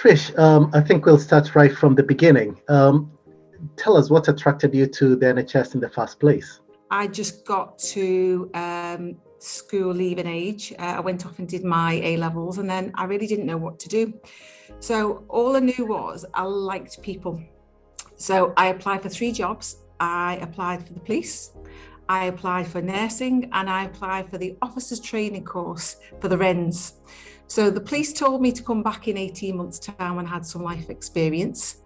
Trish, I think we'll start right from the beginning. Tell us what attracted you to the NHS in the first place. I just got to school leaving age. I went off and did my A-levels, and then I really didn't know what to do. So all I knew was I liked people. So I applied for 3 jobs. I applied for the police, I applied for nursing, and I applied for the officers training course for the RENs. So the police told me to come back in 18 months' time when I had some life experience.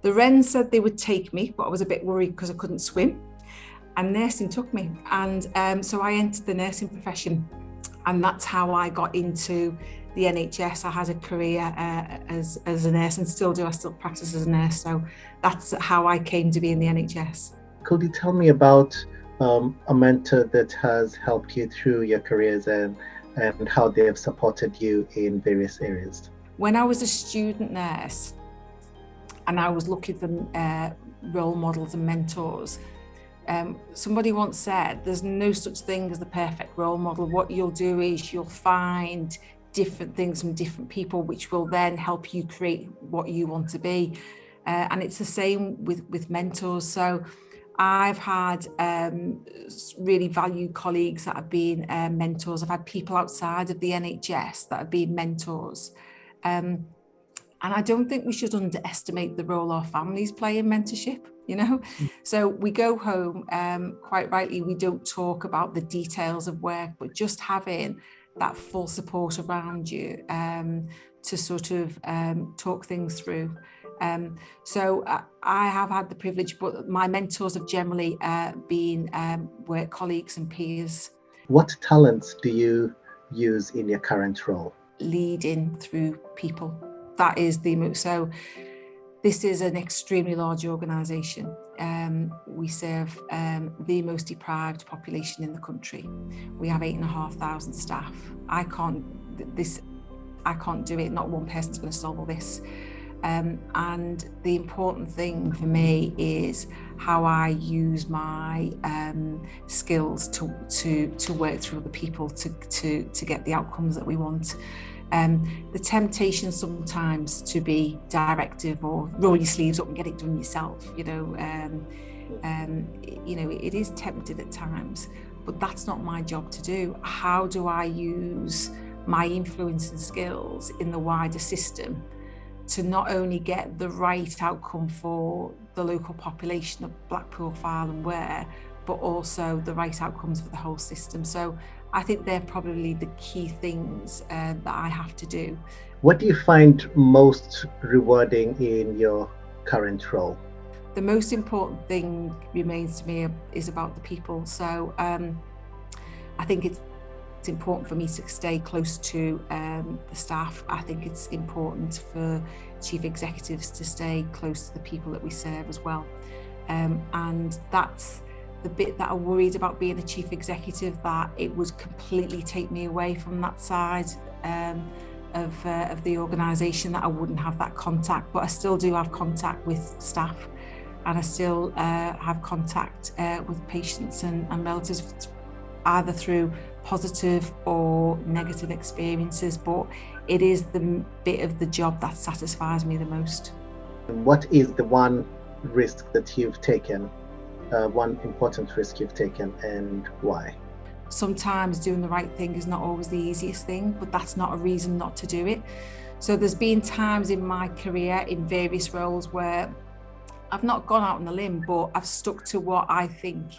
The RENs said they would take me, but I was a bit worried because I couldn't swim. And nursing took me. And so I entered the nursing profession. And that's how I got into the NHS. I had a career as a nurse, and still do. I still practice as a nurse. So that's how I came to be in the NHS. Could you tell me about a mentor that has helped you through your careers and how they have supported you in various areas? When I was a student nurse and I was looking for role models and mentors, somebody once said there's no such thing as the perfect role model. What you'll do is you'll find different things from different people, which will then help you create what you want to be. And it's the same with mentors. So I've had really valued colleagues that have been mentors. I've had people outside of the NHS that have been mentors. And I don't think we should underestimate the role our families play in mentorship, you know? So we go home, quite rightly, we don't talk about the details of work, but just having that full support around you to sort of talk things through. So I have had the privilege, but my mentors have generally been work colleagues and peers. What talents do you use in your current role? Leading through people. That is the most. So this is an extremely large organisation. We serve the most deprived population in the country. We have 8,500 staff. I can't do it. Not one person's going to solve all this. And the important thing for me is how I use my skills to work through other people to get the outcomes that we want. The temptation sometimes to be directive or roll your sleeves up and get it done yourself, it is tempted at times, but that's not my job to do. How do I use my influence and skills in the wider system to not only get the right outcome for the local population of Blackpool, File and Ware, but also the right outcomes for the whole system. So I think they're probably the key things that I have to do. What do you find most rewarding in your current role? The most important thing remains to me is about the people. So I think it's important for me to stay close to the staff. I think it's important for chief executives to stay close to the people that we serve as well. And that's the bit that I worried about being a chief executive, that it would completely take me away from that side of the organisation, that I wouldn't have that contact. But I still do have contact with staff, and I still have contact with patients and relatives, either through positive or negative experiences, but it is the bit of the job that satisfies me the most. What is the one risk that you've taken, one important risk you've taken, and why? Sometimes doing the right thing is not always the easiest thing, but that's not a reason not to do it. So there's been times in my career in various roles where I've not gone out on a limb, but I've stuck to what I think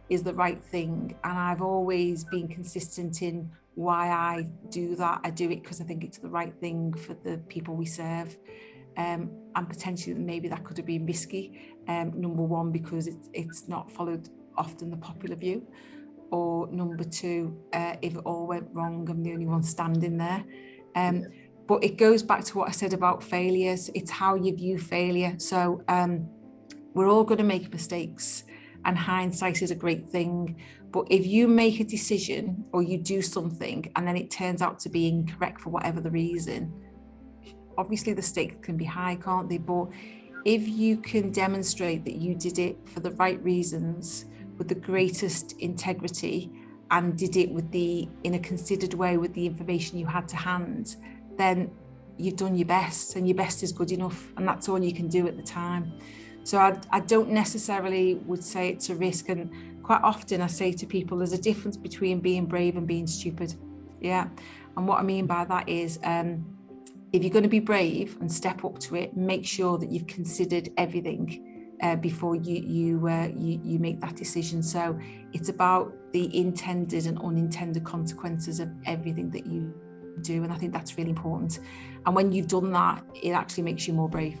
is the right thing, and I've always been consistent in why I do that. I do it because I think it's the right thing for the people we serve, and potentially maybe that could have been risky. Number one, because it's not followed often the popular view, or number two, if it all went wrong, I'm the only one standing there. But it goes back to what I said about failures. It's how you view failure. So we're all going to make mistakes, and hindsight is a great thing. But if you make a decision or you do something and then it turns out to be incorrect for whatever the reason, obviously the stakes can be high, can't they? But if you can demonstrate that you did it for the right reasons, with the greatest integrity, and did it in a considered way with the information you had to hand, then you've done your best, and your best is good enough, and that's all you can do at the time. So I don't necessarily would say it's a risk, and quite often I say to people there's a difference between being brave and being stupid. Yeah, and what I mean by that is if you're going to be brave and step up to it, make sure that you've considered everything before you make that decision. So it's about the intended and unintended consequences of everything that you do, and I think that's really important. And when you've done that, it actually makes you more brave.